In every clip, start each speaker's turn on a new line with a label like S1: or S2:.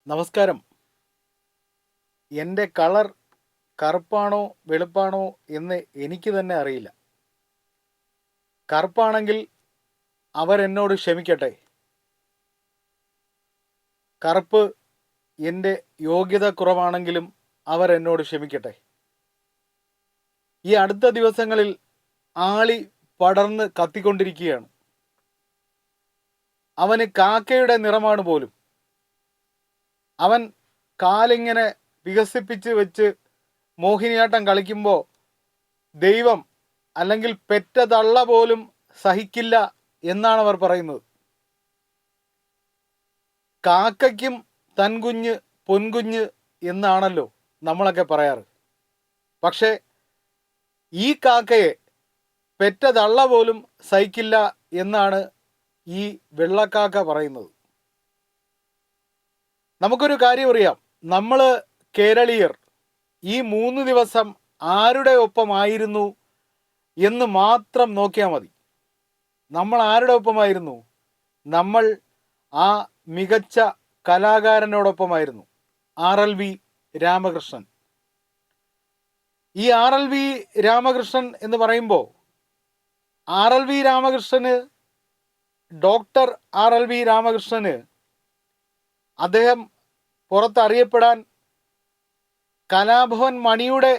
S1: നമസ്കാരം. എൻ്റെ കളർ കറുപ്പാണോ വെളുപ്പാണോ എന്ന് എനിക്ക് തന്നെ അറിയില്ല. കറുപ്പാണെങ്കിൽ അവരെന്നോട് ക്ഷമിക്കട്ടെ. കറുപ്പ് എൻ്റെ യോഗ്യത കുറവാണെങ്കിലും അവരെന്നോട് ക്ഷമിക്കട്ടെ. ഈ അടുത്ത ദിവസങ്ങളിൽ ആളി പടർന്ന് കത്തിക്കൊണ്ടിരിക്കുകയാണ്. അവന് കാക്കയുടെ നിറമാണ് പോലും. അവൻ കാലിങ്ങനെ വികസിപ്പിച്ച് വെച്ച് മോഹിനിയാട്ടം കളിക്കുമ്പോൾ ദൈവം അല്ലെങ്കിൽ പെറ്റ തള്ള പോലും സഹിക്കില്ല എന്നാണ് അവർ പറയുന്നത്. കാക്കയ്ക്കും തൻകുഞ്ഞ് പൊൻകുഞ്ഞ് എന്നാണല്ലോ നമ്മളൊക്കെ പറയാറ്. പക്ഷേ ഈ കാക്കയെ പെറ്റ തള്ള പോലും സഹിക്കില്ല എന്നാണ് ഈ വെള്ളക്കാക്ക പറയുന്നത്. നമുക്കൊരു കാര്യം അറിയാം, നമ്മൾ കേരളീയർ ഈ 3 ദിവസം ആരുടെ ഒപ്പമായിരുന്നു എന്ന് മാത്രം നോക്കിയാൽ മതി. നമ്മൾ ആരുടെ ഒപ്പമായിരുന്നു? നമ്മൾ ആ മികച്ച കലാകാരനോടൊപ്പമായിരുന്നു, RLV രാമകൃഷ്ണൻ. ഈ RLV രാമകൃഷ്ണൻ എന്ന് പറയുമ്പോൾ RLV Ramakrishnan, doctor RLV Ramakrishnan, അദ്ദേഹം പുറത്തറിയപ്പെടാൻ കലാഭവൻ മണിയുടെ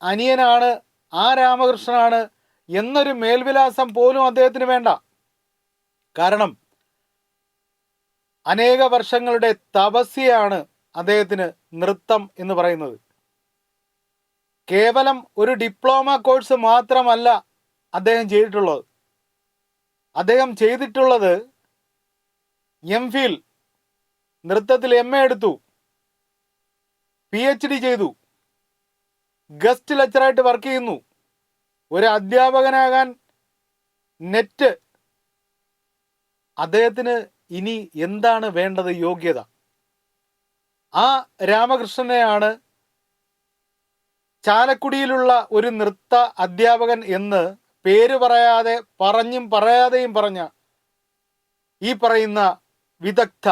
S1: അനിയനാണ്, ആ രാമകൃഷ്ണനാണ് എന്നൊരു മേൽവിലാസം പോലും അദ്ദേഹത്തിന് വേണ്ട. കാരണം അനേക വർഷങ്ങളുടെ തപസ്യയാണ് അദ്ദേഹത്തിന് നൃത്തം എന്ന് പറയുന്നത്. കേവലം ഒരു ഡിപ്ലോമ കോഴ്സ് മാത്രമല്ല അദ്ദേഹം ചെയ്തിട്ടുള്ളത്. അദ്ദേഹം ചെയ്തിട്ടുള്ളത് MPhil, നൃത്തത്തിൽ MA എടുത്തു, PhD ചെയ്തു, ഗസ്റ്റ് ലെക്ചറായിട്ട് വർക്ക് ചെയ്യുന്നു. ഒരു അധ്യാപകനാകാൻ നെറ്റ്. അദ്ദേഹത്തിന് ഇനി എന്താണ് വേണ്ടത്? യോഗ്യത. ആ രാമകൃഷ്ണനെയാണ് ചാലക്കുടിയിലുള്ള ഒരു നൃത്ത അധ്യാപകൻ എന്ന് പേര് പറയാതെ പറഞ്ഞും പറയാതെയും പറഞ്ഞ ഈ പറയുന്ന വിദഗ്ധ,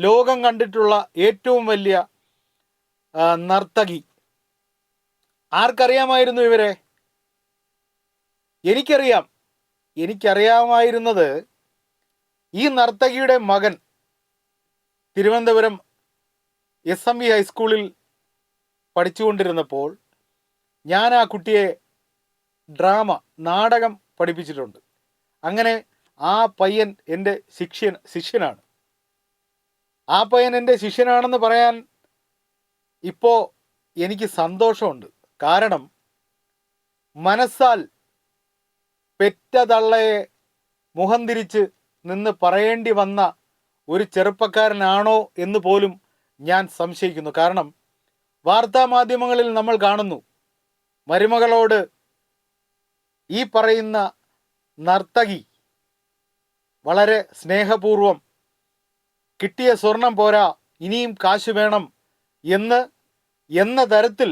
S1: ലോകം കണ്ടിട്ടുള്ള ഏറ്റവും വലിയ നർത്തകി. ആർക്കറിയാമായിരുന്നു ഇവരെ? എനിക്കറിയാമായിരുന്നത് ഈ നർത്തകിയുടെ മകൻ തിരുവനന്തപുരം SMV ഹൈസ്കൂളിൽ പഠിച്ചുകൊണ്ടിരുന്നപ്പോൾ ഞാൻ ആ കുട്ടിയെ ഡ്രാമ, നാടകം പഠിപ്പിച്ചിട്ടുണ്ട്. അങ്ങനെ ആ പയ്യൻ എൻ്റെ ശിഷ്യനാണ്. ആ പയ്യൻ എൻ്റെ ശിഷ്യനാണെന്ന് പറയാൻ ഇപ്പോൾ എനിക്ക് സന്തോഷമുണ്ട്. കാരണം മനസ്സാൽ പെറ്റ തള്ളയെ മുഖം തിരിച്ച് നിന്ന് പറയേണ്ടി വന്ന ഒരു ചെറുപ്പക്കാരനാണോ എന്ന് പോലും ഞാൻ സംശയിക്കുന്നു. കാരണം വാർത്താ മാധ്യമങ്ങളിൽ നമ്മൾ കാണുന്നു, മരുമകളോട് ഈ പറയുന്ന നർത്തകി വളരെ സ്നേഹപൂർവം കിട്ടിയ സ്വർണം പോരാ, ഇനിയും കാശ് വേണം എന്ന തരത്തിൽ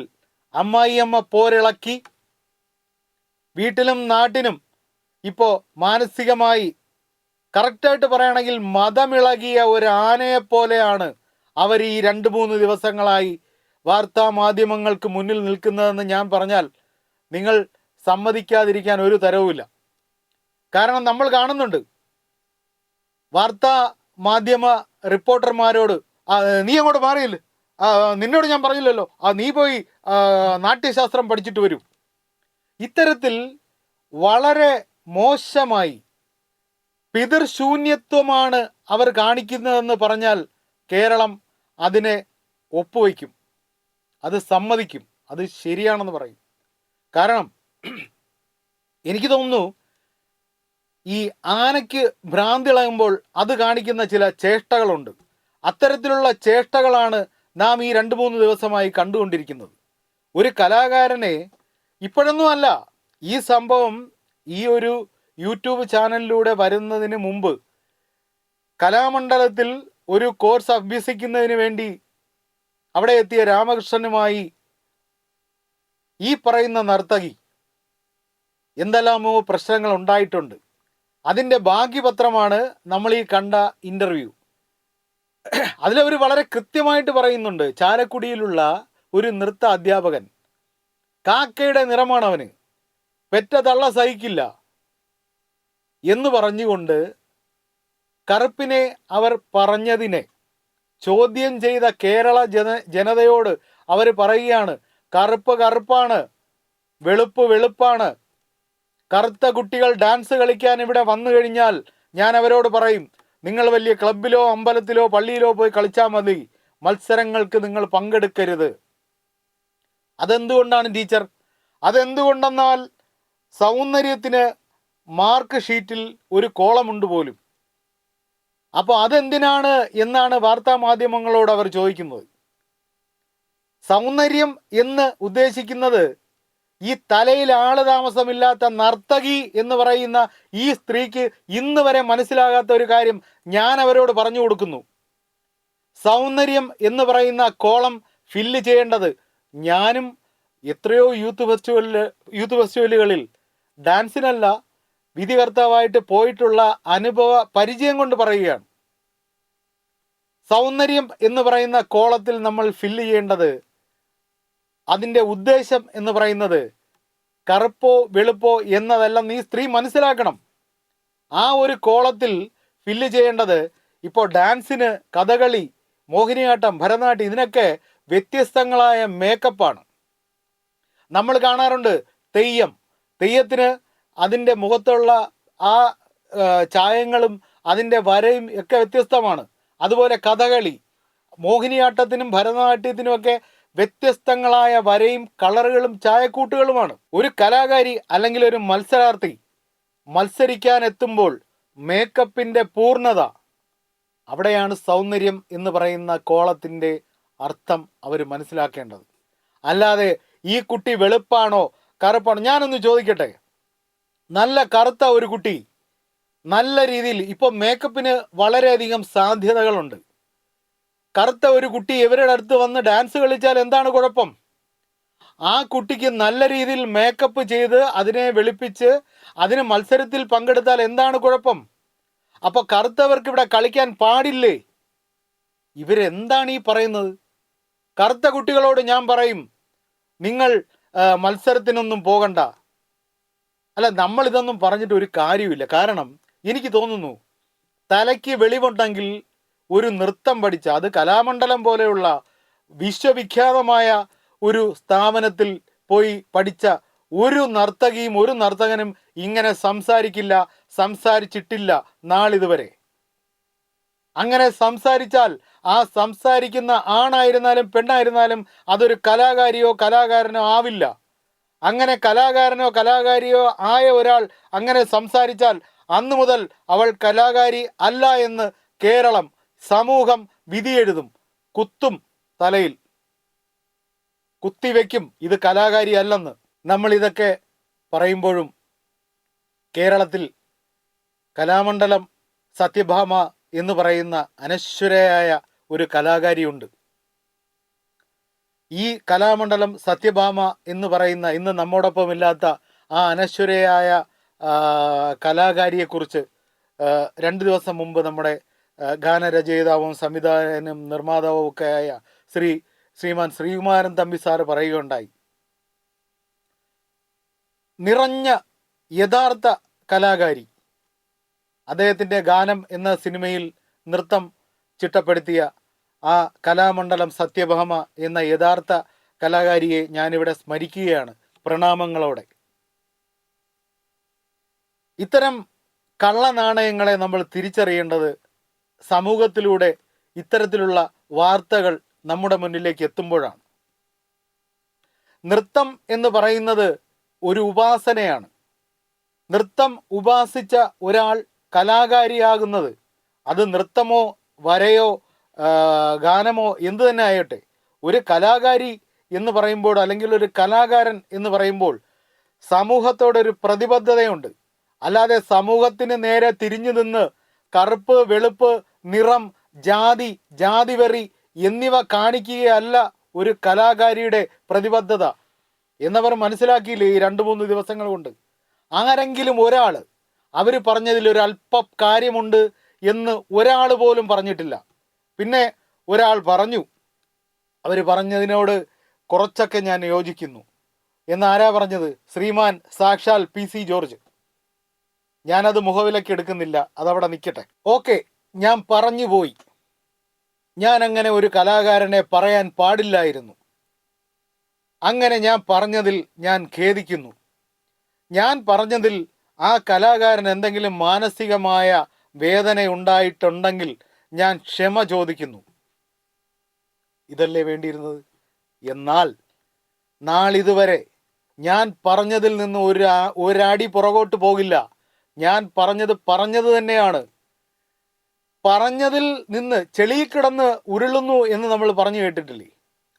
S1: അമ്മായിയമ്മ പോരിളക്കി വീട്ടിലും നാട്ടിനും ഇപ്പോൾ മാനസികമായി, കറക്റ്റായിട്ട് പറയുകയാണെങ്കിൽ മതമിളകിയ ഒരു ആനയെപ്പോലെയാണ് അവർ ഈ 2-3 ദിവസങ്ങളായി വാർത്താ മാധ്യമങ്ങൾക്ക് മുന്നിൽ നിൽക്കുന്നതെന്ന് ഞാൻ പറഞ്ഞാൽ നിങ്ങൾ സമ്മതിക്കാതിരിക്കാൻ ഒരു തരവുമില്ല. കാരണം നമ്മൾ കാണുന്നുണ്ട്, വാർത്താ മാധ്യമ റിപ്പോർട്ടർമാരോട് നീ അങ്ങോട്ട് മാറിയില്ല, നിന്നോട് ഞാൻ പറഞ്ഞില്ലല്ലോ, നീ പോയി നാട്യശാസ്ത്രം പഠിച്ചിട്ട് വരൂ. ഇത്തരത്തിൽ വളരെ മോശമായി പിതൃശൂന്യത്വമാണ് അവർ കാണിക്കുന്നതെന്ന് പറഞ്ഞാൽ കേരളം അതിനെ ഒപ്പുവയ്ക്കും, അത് സമ്മതിക്കും, അത് ശരിയാണെന്ന് പറയും. കാരണം എനിക്ക് തോന്നുന്നു, ഈ ആനയ്ക്ക് ഭ്രാന്തിളകുമ്പോൾ അത് കാണിക്കുന്ന ചില ചേഷ്ടകളുണ്ട്. അത്തരത്തിലുള്ള ചേഷ്ടകളാണ് നാം ഈ 2-3 ദിവസമായി കണ്ടുകൊണ്ടിരിക്കുന്നത്. ഒരു കലാകാരനെ ഇപ്പോഴൊന്നും അല്ല, ഈ സംഭവം ഈ ഒരു യൂട്യൂബ് ചാനലിലൂടെ വരുന്നതിന് മുമ്പ് കലാമണ്ഡലത്തിൽ ഒരു കോഴ്സ് അഭ്യസിക്കുന്നതിന് വേണ്ടി അവിടെ എത്തിയ രാമകൃഷ്ണനുമായി ഈ പറയുന്ന നർത്തകി എന്തെല്ലാമോ പ്രശ്നങ്ങൾ ഉണ്ടായിട്ടുണ്ട്. അതിൻ്റെ ഭാഗ്യപത്രമാണ് നമ്മൾ ഈ കണ്ട ഇൻ്റർവ്യൂ. അതിലവർ വളരെ കൃത്യമായിട്ട് പറയുന്നുണ്ട്, ചാലക്കുടിയിലുള്ള ഒരു നൃത്ത അധ്യാപകൻ, കാക്കയുടെ നിറമാണ് അവന്, പെറ്റ തള്ള സഹിക്കില്ല എന്ന് പറഞ്ഞുകൊണ്ട് കറുപ്പിനെ അവർ പറഞ്ഞതിനെ ചോദ്യം ചെയ്ത കേരള ജനതയോട് അവർ പറയുകയാണ്, കറുപ്പ് കറുപ്പാണ്, വെളുപ്പ് വെളുപ്പാണ്. കറുത്ത കുട്ടികൾ ഡാൻസ് കളിക്കാൻ ഇവിടെ വന്നു കഴിഞ്ഞാൽ ഞാൻ അവരോട് പറയും, നിങ്ങൾ വലിയ ക്ലബിലോ അമ്പലത്തിലോ പള്ളിയിലോ പോയി കളിച്ചാൽ മതി, മത്സരങ്ങൾക്ക് നിങ്ങൾ പങ്കെടുക്കരുത്. അതെന്തുകൊണ്ടാണ് ടീച്ചർ? അതെന്തുകൊണ്ടെന്നാൽ സൗന്ദര്യത്തിന് മാർക്ക് ഷീറ്റിൽ ഒരു കോളമുണ്ട് പോലും. അപ്പോൾ അതെന്തിനാണ് എന്നാണ് വാർത്താ മാധ്യമങ്ങളോട് അവർ ചോദിക്കുന്നത്. സൗന്ദര്യം എന്ന് ഉദ്ദേശിക്കുന്നത് ഈ തലയിൽ ആള് താമസമില്ലാത്ത നർത്തകി എന്ന് പറയുന്ന ഈ സ്ത്രീക്ക് ഇന്ന് വരെ മനസ്സിലാകാത്ത ഒരു കാര്യം ഞാൻ അവരോട് പറഞ്ഞു കൊടുക്കുന്നു. സൗന്ദര്യം എന്ന് പറയുന്ന കോളം ഫില്ല് ചെയ്യേണ്ടത് ഞാനും എത്രയോ യൂത്ത് ഫെസ്റ്റിവലുകളിൽ ഡാൻസിനല്ല വിധികർത്താവായിട്ട് പോയിട്ടുള്ള അനുഭവ പരിചയം കൊണ്ട് പറയുകയാണ്. സൗന്ദര്യം എന്ന് പറയുന്ന കോളത്തിൽ നമ്മൾ ഫില്ല് ചെയ്യേണ്ടത്, അതിൻ്റെ ഉദ്ദേശം എന്ന് പറയുന്നത് കറുപ്പോ വെളുപ്പോ എന്നതെല്ലാം നീ സ്ത്രീ മനസ്സിലാക്കണം. ആ ഒരു കോളത്തിൽ ഫില്ല് ചെയ്യേണ്ടത്, ഇപ്പോൾ ഡാൻസിന് കഥകളി, മോഹിനിയാട്ടം, ഭരതനാട്യം ഇതിനൊക്കെ വ്യത്യസ്തങ്ങളായ മേക്കപ്പാണ്. നമ്മൾ കാണാറുണ്ട് തെയ്യത്തിന് അതിൻ്റെ മുഖത്തുള്ള ആ ചായങ്ങളും അതിൻ്റെ വരയും ഒക്കെ വ്യത്യസ്തമാണ്. അതുപോലെ കഥകളി, മോഹിനിയാട്ടത്തിനും ഭരതനാട്യത്തിനുമൊക്കെ വ്യത്യസ്തങ്ങളായ വരയും കളറുകളും ചായക്കൂട്ടുകളുമാണ്. ഒരു കലാകാരി അല്ലെങ്കിൽ ഒരു മത്സരാർത്ഥി മത്സരിക്കാൻ എത്തുമ്പോൾ മേക്കപ്പിൻ്റെ പൂർണ്ണത, അവിടെയാണ് സൗന്ദര്യം എന്ന് പറയുന്ന കോളത്തിൻ്റെ അർത്ഥം അവർ മനസ്സിലാക്കേണ്ടത്. അല്ലാതെ ഈ കുട്ടി വെളുപ്പാണോ കറുപ്പാണോ, ഞാനൊന്ന് ചോദിക്കട്ടെ, നല്ല കറുത്ത ഒരു കുട്ടി നല്ല രീതിയിൽ, ഇപ്പോൾ മേക്കപ്പിന് വളരെയധികം സാധ്യതകളുണ്ട്. കറുത്ത ഒരു കുട്ടി ഇവരുടെ അടുത്ത് വന്ന് ഡാൻസ് കളിച്ചാൽ എന്താണ് കുഴപ്പം? ആ കുട്ടിക്ക് നല്ല രീതിയിൽ മേക്കപ്പ് ചെയ്ത് അതിനെ വെളുപ്പിച്ച് അതിന് മത്സരത്തിൽ പങ്കെടുത്താൽ എന്താണ് കുഴപ്പം? അപ്പോൾ കറുത്തവർക്ക് ഇവിടെ കളിക്കാൻ പാടില്ലേ? ഇവരെന്താണ് ഈ പറയുന്നത്? കറുത്ത കുട്ടികളോട് ഞാൻ പറയും, നിങ്ങൾ മത്സരത്തിനൊന്നും പോകണ്ട. അല്ല, നമ്മളിതൊന്നും പറഞ്ഞിട്ട് ഒരു കാര്യമില്ല. കാരണം എനിക്ക് തോന്നുന്നു, തലയ്ക്ക് വെളിവുണ്ടെങ്കിൽ ഒരു നൃത്തം പഠിച്ച, അത് കലാമണ്ഡലം പോലെയുള്ള വിശ്വവിഖ്യാതമായ ഒരു സ്ഥാപനത്തിൽ പോയി പഠിച്ച ഒരു നർത്തകിയും ഒരു നർത്തകനും ഇങ്ങനെ സംസാരിച്ചിട്ടില്ല നാളിതുവരെ. അങ്ങനെ സംസാരിച്ചാൽ ആ സംസാരിക്കുന്ന ആണായിരുന്നാലും പെണ്ണായിരുന്നാലും അതൊരു കലാകാരിയോ കലാകാരനോ ആവില്ല. അങ്ങനെ കലാകാരനോ കലാകാരിയോ ആയ ഒരാൾ അങ്ങനെ സംസാരിച്ചാൽ അന്നു മുതൽ അവൾ കലാകാരി അല്ല എന്ന് കേരളം സമൂഹം വിധിയെഴുതും, കുത്തും, തലയിൽ കുത്തിവെക്കും, ഇത് കലാകാരി അല്ലെന്ന്. നമ്മൾ ഇതൊക്കെ പറയുമ്പോഴും കേരളത്തിൽ കലാമണ്ഡലം സത്യഭാമ എന്ന് പറയുന്ന അനശ്വരയായ ഒരു കലാകാരിയുണ്ട്. ഈ കലാമണ്ഡലം സത്യഭാമ എന്ന് പറയുന്ന ഇന്ന് നമ്മോടൊപ്പം ഇല്ലാത്ത ആ അനശ്വരയായ കലാകാരിയെക്കുറിച്ച് 2 ദിവസം മുമ്പ് നമ്മുടെ ഗാനരചയിതാവും സംവിധായകനും നിർമ്മാതാവും ഒക്കെ ആയ ശ്രീമാൻ ശ്രീകുമാരൻ തമ്പി സാറ് പറയുകയുണ്ടായി. നിറഞ്ഞ യഥാർത്ഥ കലാകാരി. അദ്ദേഹത്തിൻ്റെ ഗാനം എന്ന സിനിമയിൽ നൃത്തം ചിട്ടപ്പെടുത്തിയ ആ കലാമണ്ഡലം സത്യഭാമ എന്ന യഥാർത്ഥ കലാകാരിയെ ഞാനിവിടെ സ്മരിക്കുകയാണ് പ്രണാമങ്ങളോടെ. ഇത്തരം കള്ളനാണയങ്ങളെ നമ്മൾ തിരിച്ചറിയേണ്ടത് സമൂഹത്തിലൂടെ ഇത്തരത്തിലുള്ള വാർത്തകൾ നമ്മുടെ മുന്നിലേക്ക് എത്തുമ്പോഴാണ്. നൃത്തം എന്ന് പറയുന്നത് ഒരു ഉപാസനയാണ്. നൃത്തം ഉപാസിച്ച ഒരാൾ കലാകാരിയാകുന്നത്, അത് നൃത്തമോ വരയോ ഗാനമോ എന്തു തന്നെ ആയട്ടെ, ഒരു കലാകാരി എന്ന് പറയുമ്പോൾ അല്ലെങ്കിൽ ഒരു കലാകാരൻ എന്ന് പറയുമ്പോൾ സമൂഹത്തോടൊരു പ്രതിബദ്ധതയുണ്ട്. അല്ലാതെ സമൂഹത്തിന് നേരെ തിരിഞ്ഞു നിന്ന് കറുപ്പ് വെളുപ്പ് നിറം ജാതിവെറി എന്നിവ കാണിക്കുകയല്ല ഒരു കലാകാരിയുടെ പ്രതിബദ്ധത എന്നവർ മനസ്സിലാക്കിയില്ലേ ഈ 2-3 ദിവസങ്ങൾ കൊണ്ട്. ആരെങ്കിലും ഒരാൾ അവർ പറഞ്ഞതിൽ ഒരു അല്പ കാര്യമുണ്ട് എന്ന് ഒരാൾ പോലും പറഞ്ഞിട്ടില്ല. പിന്നെ ഒരാൾ പറഞ്ഞു, അവർ പറഞ്ഞതിനോട് കുറച്ചൊക്കെ ഞാൻ യോജിക്കുന്നു. എന്നാരാ പറഞ്ഞത്? ശ്രീമാൻ സാക്ഷാൽ PC ജോർജ്. ഞാനത് മുഖവിലയ്ക്ക് എടുക്കുന്നില്ല, അതവിടെ നിൽക്കട്ടെ. ഓക്കെ, ഞാൻ പറഞ്ഞു പോയി. ഞാൻ അങ്ങനെ ഒരു കലാകാരനെ പറയാൻ പാടില്ലായിരുന്നു. അങ്ങനെ ഞാൻ പറഞ്ഞതിൽ ഞാൻ ഖേദിക്കുന്നു. ഞാൻ പറഞ്ഞതിൽ ആ കലാകാരൻ എന്തെങ്കിലും മാനസികമായ വേദന ഉണ്ടായിട്ടുണ്ടെങ്കിൽ ഞാൻ ക്ഷമ ചോദിക്കുന്നു. ഇതല്ലേ വേണ്ടിയിരുന്നത്? എന്നാൽ നാളിതുവരെ ഞാൻ പറഞ്ഞതിൽ നിന്ന് ഒരടി പുറകോട്ട് പോകില്ല. ഞാൻ പറഞ്ഞത് തന്നെയാണ്. പറഞ്ഞതിൽ നിന്ന് ചെളിയിൽ കിടന്ന് ഉരുളുന്നു എന്ന് നമ്മൾ പറഞ്ഞു കേട്ടിട്ടില്ലേ?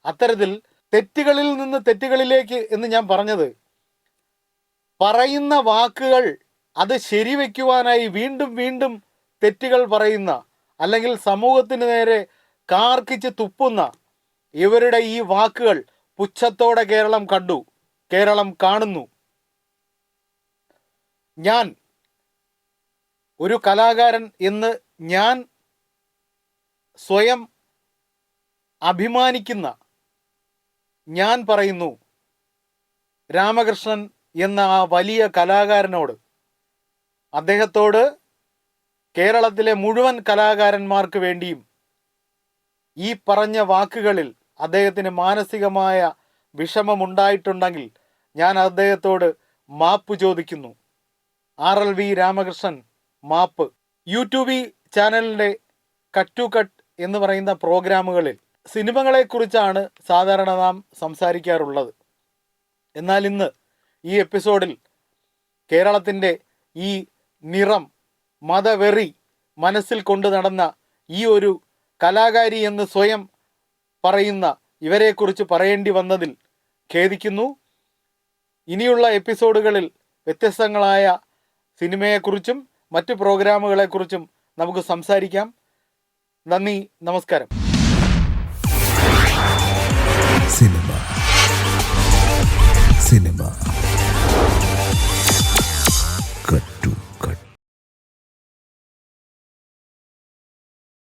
S1: അത്തരത്തിൽ തെറ്റുകളിൽ നിന്ന് തെറ്റുകളിലേക്ക് എന്ന് ഞാൻ പറഞ്ഞത്, പറയുന്ന വാക്കുകൾ അത് ശരിവെക്കുവാനായി വീണ്ടും വീണ്ടും തെറ്റുകൾ പറയുന്ന, അല്ലെങ്കിൽ സമൂഹത്തിന് നേരെ കാർക്കിച്ച് തുപ്പുന്ന ഇവരുടെ ഈ വാക്കുകൾ പുച്ഛത്തോടെ കേരളം കണ്ടു, കേരളം കാണുന്നു. ഞാൻ ഒരു കലാകാരൻ എന്ന് ഞാൻ സ്വയം അഭിമാനിക്കുന്ന ഞാൻ പറയുന്നു, രാമകൃഷ്ണൻ എന്ന ആ വലിയ കലാകാരനോട്, അദ്ദേഹത്തോട് കേരളത്തിലെ മുഴുവൻ കലാകാരന്മാർക്ക് വേണ്ടിയും ഈ പറഞ്ഞ വാക്കുകളിൽ അദ്ദേഹത്തിന് മാനസികമായ വിഷമമുണ്ടായിട്ടുണ്ടെങ്കിൽ ഞാൻ അദ്ദേഹത്തോട് മാപ്പ് ചോദിക്കുന്നു. RLV രാമകൃഷ്ണൻ മാപ്പ്. യൂട്യൂബ് ചാനലിൻ്റെ കട്ട് ടു കട്ട് എന്ന് പറയുന്ന പ്രോഗ്രാമുകളിൽ സിനിമകളെക്കുറിച്ചാണ് സാധാരണ നാം സംസാരിക്കാറുള്ളത്. എന്നാൽ ഇന്ന് ഈ എപ്പിസോഡിൽ കേരളത്തിൻ്റെ ഈ നിറം, മതവെറി മനസ്സിൽ കൊണ്ടു നടന്ന ഈ ഒരു കലാകാരി എന്ന് സ്വയം പറയുന്ന ഇവരെക്കുറിച്ച് പറയേണ്ടി വന്നതിൽ ഖേദിക്കുന്നു. ഇനിയുള്ള എപ്പിസോഡുകളിൽ വ്യത്യസ്തങ്ങളായ സിനിമയെക്കുറിച്ചും മറ്റ് പ്രോഗ്രാമുകളെക്കുറിച്ചും നമുക്ക് സംസാരിക്കാം. നന്ദി, നമസ്കാരം.
S2: സിനിമ